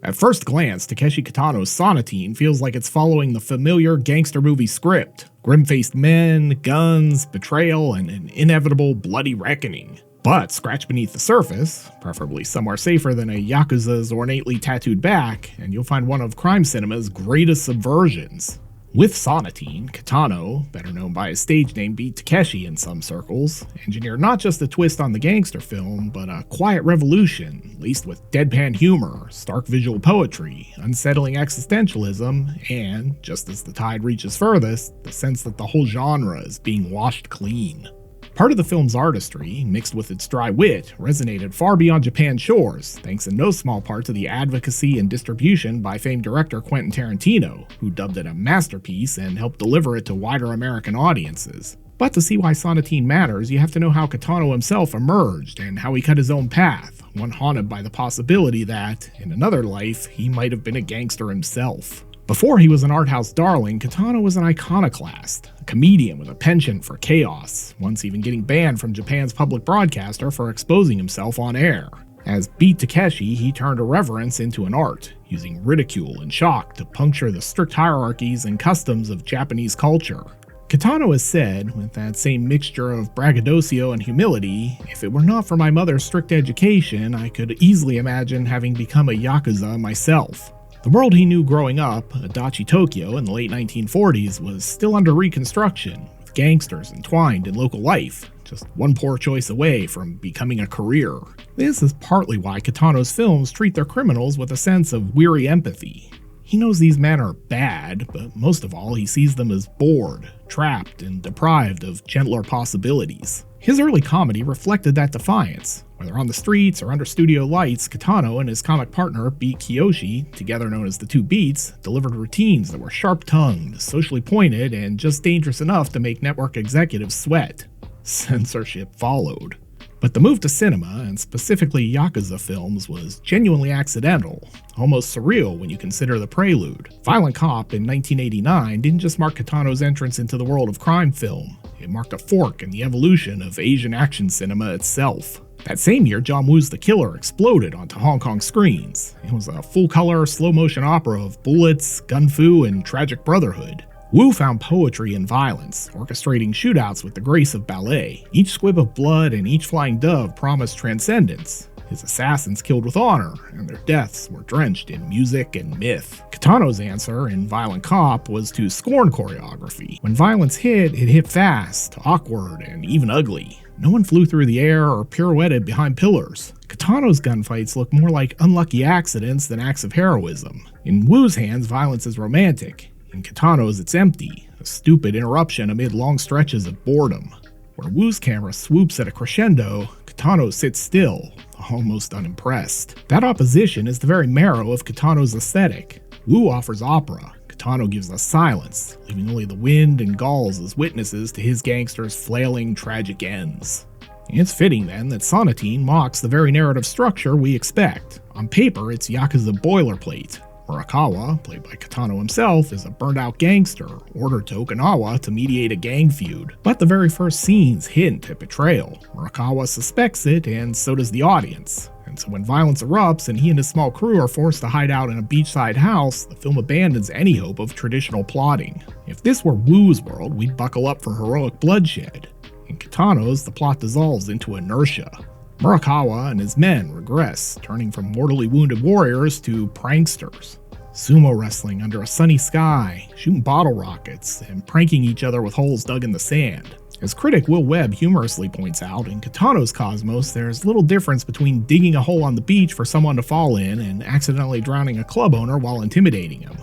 At first glance, Takeshi Kitano's Sonatine feels like it's following the familiar gangster movie script: grim-faced men, guns, betrayal, and an inevitable bloody reckoning. But scratch beneath the surface, preferably somewhere safer than a yakuza's ornately tattooed back, and you'll find one of crime cinema's greatest subversions. With Sonatine, Kitano, better known by his stage name Beat Takeshi in some circles, engineered not just a twist on the gangster film, but a quiet revolution, laced with deadpan humor, stark visual poetry, unsettling existentialism, and, just as the tide reaches furthest, the sense that the whole genre is being washed clean. Part of the film's artistry, mixed with its dry wit, resonated far beyond Japan's shores, thanks in no small part to the advocacy and distribution by famed director Quentin Tarantino, who dubbed it a masterpiece and helped deliver it to wider American audiences. But to see why Sonatine matters, you have to know how Kitano himself emerged and how he cut his own path, one haunted by the possibility that, in another life, he might have been a gangster himself. Before he was an art house darling, Kitano was an iconoclast, a comedian with a penchant for chaos, once even getting banned from Japan's public broadcaster for exposing himself on air. As Beat Takeshi, he turned irreverence into an art, using ridicule and shock to puncture the strict hierarchies and customs of Japanese culture. Kitano has said, with that same mixture of braggadocio and humility, "If it were not for my mother's strict education, I could easily imagine having become a yakuza myself." The world he knew growing up, Adachi Tokyo in the late 1940s, was still under reconstruction, with gangsters entwined in local life, just one poor choice away from becoming a career. This is partly why Kitano's films treat their criminals with a sense of weary empathy. He knows these men are bad, but most of all he sees them as bored, trapped, and deprived of gentler possibilities. His early comedy reflected that defiance. Whether on the streets or under studio lights, Kitano and his comic partner Beat Kiyoshi, together known as the Two Beats, delivered routines that were sharp-tongued, socially pointed, and just dangerous enough to make network executives sweat. Censorship followed. But the move to cinema, and specifically Yakuza films, was genuinely accidental, almost surreal when you consider the prelude. Violent Cop in 1989 didn't just mark Kitano's entrance into the world of crime film, it marked a fork in the evolution of Asian action cinema itself. That same year, John Woo's The Killer exploded onto Hong Kong screens. It was a full-color, slow-motion opera of bullets, gun-fu, and tragic brotherhood. Woo found poetry in violence, orchestrating shootouts with the grace of ballet. Each squib of blood and each flying dove promised transcendence. His assassins killed with honor, and their deaths were drenched in music and myth. Kitano's answer, in Violent Cop, was to scorn choreography. When violence hit, it hit fast, awkward, and even ugly. No one flew through the air or pirouetted behind pillars. Kitano's gunfights look more like unlucky accidents than acts of heroism. In Woo's hands, violence is romantic. In Kitano's, it's empty, a stupid interruption amid long stretches of boredom. Where Woo's camera swoops at a crescendo, Kitano sits still, almost unimpressed. That opposition is the very marrow of Kitano's aesthetic. Woo offers opera, Kitano gives us silence, leaving only the wind and gulls as witnesses to his gangsters' flailing, tragic ends. It's fitting, then, that Sonatine mocks the very narrative structure we expect. On paper, it's Yakuza boilerplate. Murakawa, played by Kitano himself, is a burned-out gangster, ordered to Okinawa to mediate a gang feud. But the very first scenes hint at betrayal. Murakawa suspects it, and so does the audience. And so when violence erupts and he and his small crew are forced to hide out in a beachside house, the film abandons any hope of traditional plotting. If this were Woo's world, we'd buckle up for heroic bloodshed. In Kitano's, the plot dissolves into inertia. Murakawa and his men regress, turning from mortally wounded warriors to pranksters. Sumo wrestling under a sunny sky, shooting bottle rockets, and pranking each other with holes dug in the sand. As critic Will Webb humorously points out, in Kitano's cosmos, there's little difference between digging a hole on the beach for someone to fall in and accidentally drowning a club owner while intimidating him.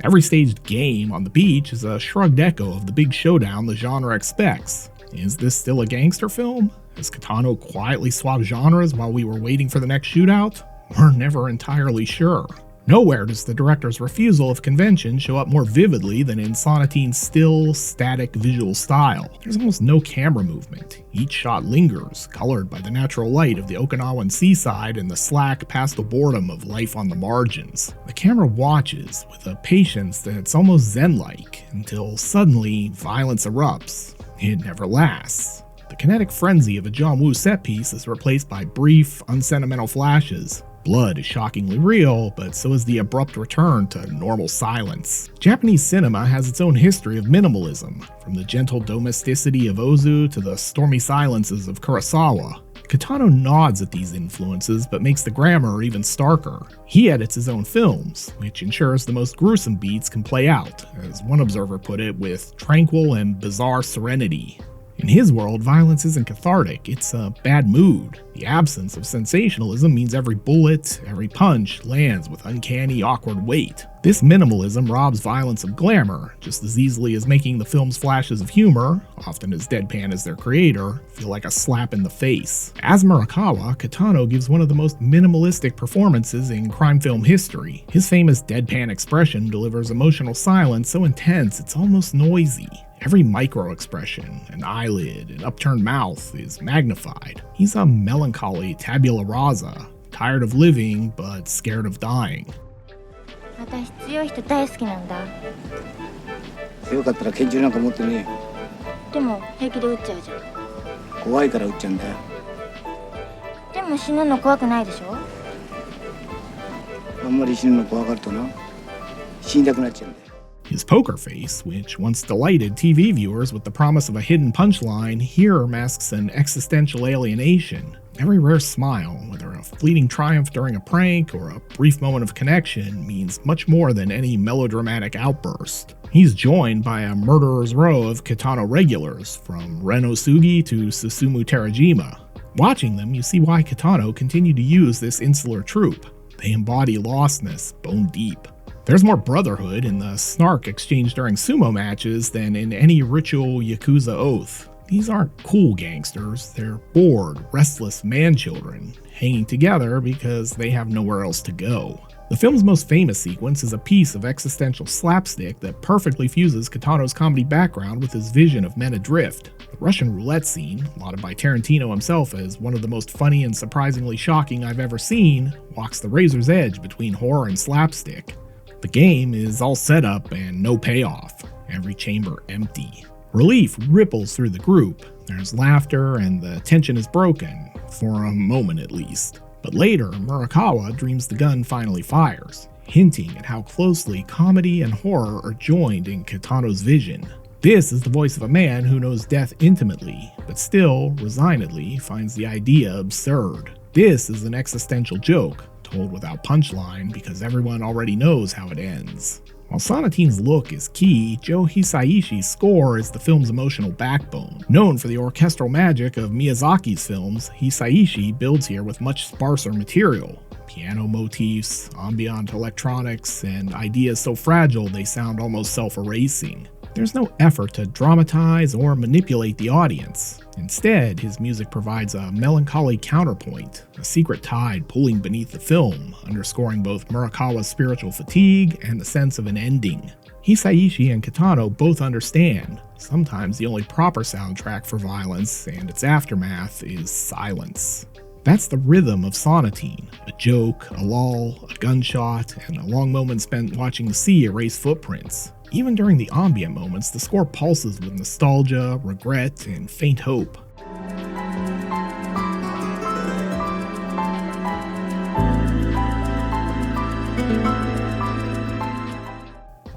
Every staged game on the beach is a shrugged echo of the big showdown the genre expects. Is this still a gangster film? Has Kitano quietly swapped genres while we were waiting for the next shootout? We're never entirely sure. Nowhere does the director's refusal of convention show up more vividly than in Sonatine's still, static visual style. There's almost no camera movement. Each shot lingers, colored by the natural light of the Okinawan seaside and the slack, pastel boredom of life on the margins. The camera watches with a patience that's almost zen-like, until suddenly violence erupts. It never lasts. The kinetic frenzy of a John Woo set piece is replaced by brief, unsentimental flashes. Blood is shockingly real, but so is the abrupt return to normal silence. Japanese cinema has its own history of minimalism, from the gentle domesticity of Ozu to the stormy silences of Kurosawa. Kitano nods at these influences but makes the grammar even starker. He edits his own films, which ensures the most gruesome beats can play out, as one observer put it, with tranquil and bizarre serenity. In his world, violence isn't cathartic, it's a bad mood. The absence of sensationalism means every bullet, every punch lands with uncanny, awkward weight. This minimalism robs violence of glamour, just as easily as making the film's flashes of humor, often as deadpan as their creator, feel like a slap in the face. As Murakawa, Kitano gives one of the most minimalistic performances in crime film history. His famous deadpan expression delivers emotional silence so intense it's almost noisy. Every micro-expression, an eyelid, an upturned mouth is magnified. He's a melancholy tabula rasa, tired of living but scared of dying. 私強い人大好きなんだ。強かったら拳銃なんか持ってねえよ。でも平気で撃っちゃうじゃん。怖いから撃っちゃうんだよ。でも死ぬの怖くないでしょ？あんまり死ぬの怖がるとな、死にたくなっちゃうんだよ。 His poker face, which once delighted TV viewers with the promise of a hidden punchline, here masks an existential alienation. Every rare smile, whether a fleeting triumph during a prank or a brief moment of connection, means much more than any melodramatic outburst. He's joined by a murderer's row of Kitano regulars, from Ren Osugi to Susumu Terajima. Watching them, you see why Kitano continued to use this insular troupe. They embody lostness, bone deep. There's more brotherhood in the snark exchanged during sumo matches than in any ritual yakuza oath. These aren't cool gangsters, they're bored, restless man-children, hanging together because they have nowhere else to go. The film's most famous sequence is a piece of existential slapstick that perfectly fuses Kitano's comedy background with his vision of men adrift. The Russian roulette scene, lauded by Tarantino himself as one of the most funny and surprisingly shocking I've ever seen, walks the razor's edge between horror and slapstick. The game is all set up and no payoff, every chamber empty. Relief ripples through the group, there's laughter and the tension is broken, for a moment at least. But later, Murakawa dreams the gun finally fires, hinting at how closely comedy and horror are joined in Kitano's vision. This is the voice of a man who knows death intimately, but still, resignedly, finds the idea absurd. This is an existential joke, told without punchline because everyone already knows how it ends. While Sonatine's look is key, Joe Hisaishi's score is the film's emotional backbone. Known for the orchestral magic of Miyazaki's films, Hisaishi builds here with much sparser material. Piano motifs, ambient electronics, and ideas so fragile they sound almost self-erasing. There's no effort to dramatize or manipulate the audience. Instead, his music provides a melancholy counterpoint, a secret tide pulling beneath the film, underscoring both Murakawa's spiritual fatigue and the sense of an ending. Hisaishi and Kitano both understand. Sometimes the only proper soundtrack for violence and its aftermath is silence. That's the rhythm of Sonatine, a joke, a lull, a gunshot, and a long moment spent watching the sea erase footprints. Even during the ambient moments, the score pulses with nostalgia, regret, and faint hope.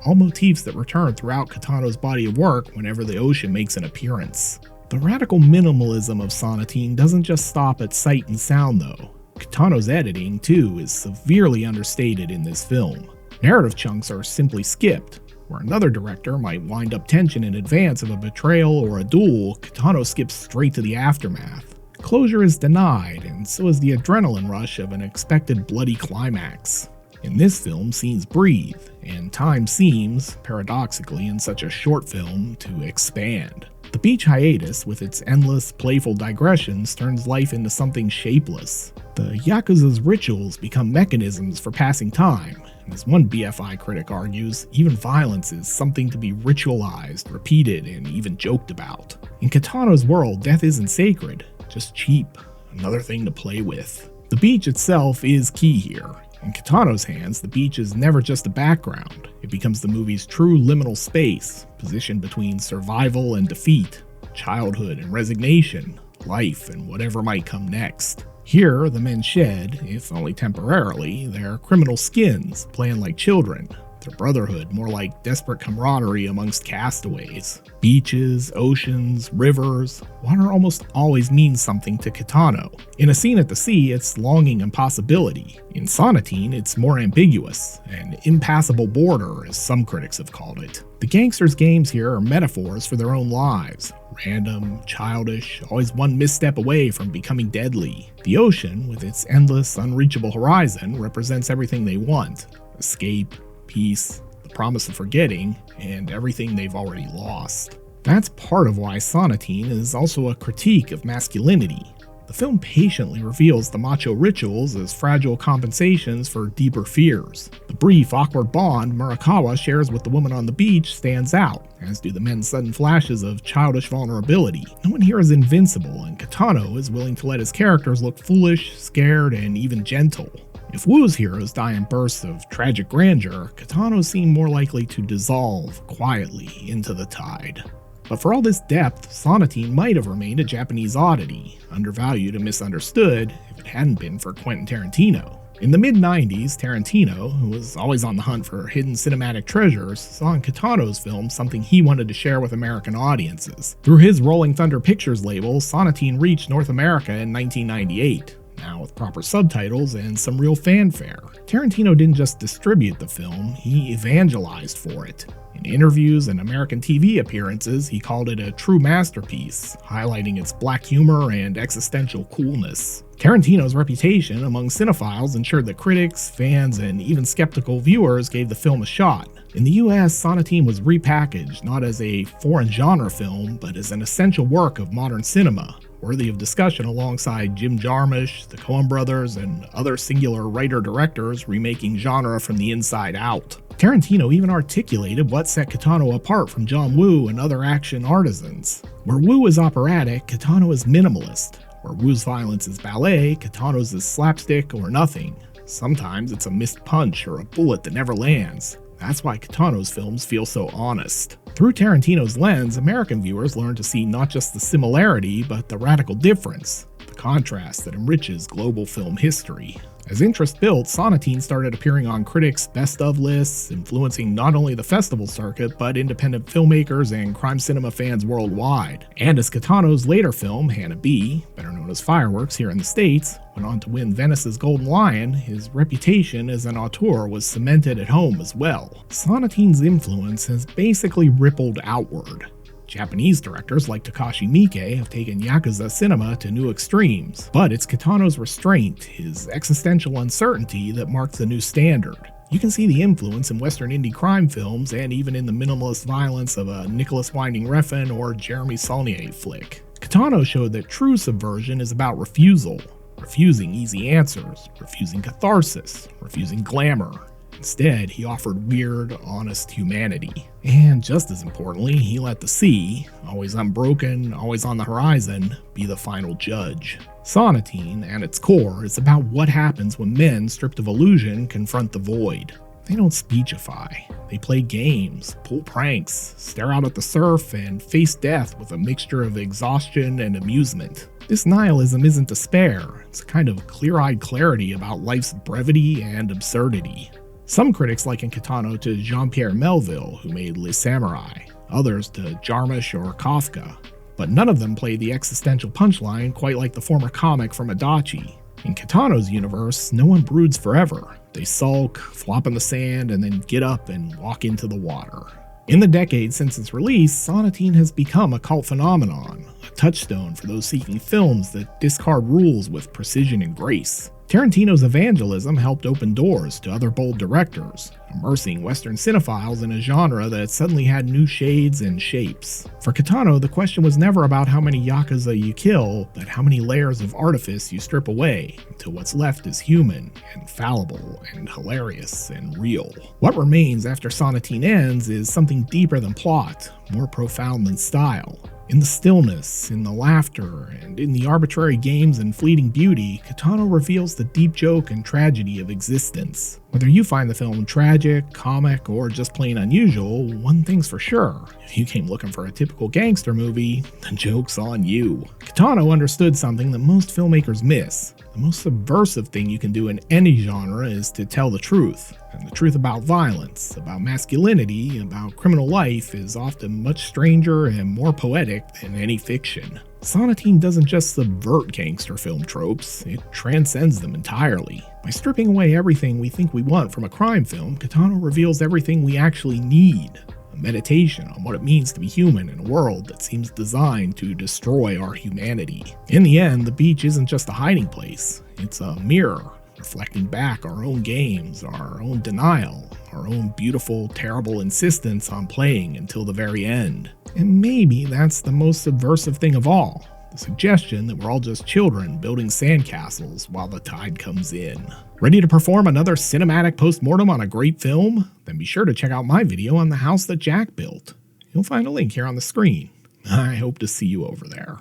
All motifs that return throughout Kitano's body of work whenever the ocean makes an appearance. The radical minimalism of Sonatine doesn't just stop at sight and sound though. Kitano's editing, too, is severely understated in this film. Narrative chunks are simply skipped. Where another director might wind up tension in advance of a betrayal or a duel, Kitano skips straight to the aftermath. Closure is denied, and so is the adrenaline rush of an expected bloody climax. In this film, scenes breathe, and time seems, paradoxically in such a short film, to expand. The beach hiatus, with its endless, playful digressions, turns life into something shapeless. The Yakuza's rituals become mechanisms for passing time, and as one BFI critic argues, even violence is something to be ritualized, repeated, and even joked about. In Kitano's world, death isn't sacred, just cheap, another thing to play with. The beach itself is key here. In Kitano's hands, the beach is never just a background. It becomes the movie's true liminal space, positioned between survival and defeat, childhood and resignation, life and whatever might come next. Here, the men shed, if only temporarily, their criminal skins, playing like children. Their brotherhood more like desperate camaraderie amongst castaways. Beaches, oceans, rivers, water almost always means something to Kitano. In A Scene at the Sea, it's longing and possibility. In Sonatine, it's more ambiguous, an impassable border, as some critics have called it. The gangsters' games here are metaphors for their own lives. Random, childish, always one misstep away from becoming deadly. The ocean, with its endless, unreachable horizon, represents everything they want. Escape, peace, the promise of forgetting, and everything they've already lost. That's part of why Sonatine is also a critique of masculinity. The film patiently reveals the macho rituals as fragile compensations for deeper fears. The brief, awkward bond Murakawa shares with the woman on the beach stands out, as do the men's sudden flashes of childish vulnerability. No one here is invincible, and Kitano is willing to let his characters look foolish, scared, and even gentle. If Wu's heroes die in bursts of tragic grandeur, Kitano seem more likely to dissolve quietly into the tide. But for all this depth, Sonatine might have remained a Japanese oddity, undervalued and misunderstood if it hadn't been for Quentin Tarantino. In the mid-90s, Tarantino, who was always on the hunt for hidden cinematic treasures, saw in Kitano's film something he wanted to share with American audiences. Through his Rolling Thunder Pictures label, Sonatine reached North America in 1998. Now with proper subtitles and some real fanfare. Tarantino didn't just distribute the film, he evangelized for it. In interviews and American TV appearances, he called it a true masterpiece, highlighting its black humor and existential coolness. Tarantino's reputation among cinephiles ensured that critics, fans, and even skeptical viewers gave the film a shot. In the US, Sonatine was repackaged not as a foreign genre film, but as an essential work of modern cinema, worthy of discussion alongside Jim Jarmusch, the Coen brothers, and other singular writer-directors remaking genre from the inside out. Tarantino even articulated what set Kitano apart from John Woo and other action artisans. Where Woo is operatic, Kitano is minimalist. Where Woo's violence is ballet, Kitano's is slapstick or nothing. Sometimes it's a missed punch or a bullet that never lands. That's why Kitano's films feel so honest. Through Tarantino's lens, American viewers learn to see not just the similarity, but the radical difference, the contrast that enriches global film history. As interest built, Sonatine started appearing on critics' best-of lists, influencing not only the festival circuit, but independent filmmakers and crime cinema fans worldwide. And as Kitano's later film, Hannah B., better known as Fireworks here in the States, went on to win Venice's Golden Lion, his reputation as an auteur was cemented at home as well. Sonatine's influence has basically rippled outward. Japanese directors like Takeshi Miike have taken yakuza cinema to new extremes, but it's Kitano's restraint, his existential uncertainty, that marks the new standard. You can see the influence in Western indie crime films and even in the minimalist violence of a Nicolas Winding Refn or Jeremy Saulnier flick. Kitano showed that true subversion is about refusal, refusing easy answers, refusing catharsis, refusing glamour. Instead, he offered weird, honest humanity. And just as importantly, he let the sea, always unbroken, always on the horizon, be the final judge. Sonatine, at its core, is about what happens when men, stripped of illusion, confront the void. They don't speechify. They play games, pull pranks, stare out at the surf, and face death with a mixture of exhaustion and amusement. This nihilism isn't despair, it's a kind of clear-eyed clarity about life's brevity and absurdity. Some critics liken Kitano to Jean-Pierre Melville, who made Les Samurai, others to Jarmusch or Kafka, but none of them play the existential punchline quite like the former comic from Adachi. In Kitano's universe, no one broods forever. They sulk, flop in the sand, and then get up and walk into the water. In the decades since its release, Sonatine has become a cult phenomenon, a touchstone for those seeking films that discard rules with precision and grace. Tarantino's evangelism helped open doors to other bold directors, immersing Western cinephiles in a genre that suddenly had new shades and shapes. For Kitano, the question was never about how many yakuza you kill, but how many layers of artifice you strip away, until what's left is human, and fallible, and hilarious, and real. What remains after Sonatine ends is something deeper than plot, more profound than style. In the stillness, in the laughter, and in the arbitrary games and fleeting beauty, Kitano reveals the deep joke and tragedy of existence. Whether you find the film tragic, comic, or just plain unusual, one thing's for sure. If you came looking for a typical gangster movie, the joke's on you. Kitano understood something that most filmmakers miss. The most subversive thing you can do in any genre is to tell the truth. And the truth about violence, about masculinity, about criminal life is often much stranger and more poetic than any fiction. Sonatine doesn't just subvert gangster film tropes, it transcends them entirely. By stripping away everything we think we want from a crime film, Kitano reveals everything we actually need. A meditation on what it means to be human in a world that seems designed to destroy our humanity. In the end, the beach isn't just a hiding place, it's a mirror, reflecting back our own games, our own denial, our own beautiful, terrible insistence on playing until the very end. And maybe that's the most subversive thing of all, the suggestion that we're all just children building sandcastles while the tide comes in. Ready to perform another cinematic postmortem on a great film? Then be sure to check out my video on the house that Jack built. You'll find a link here on the screen. I hope to see you over there.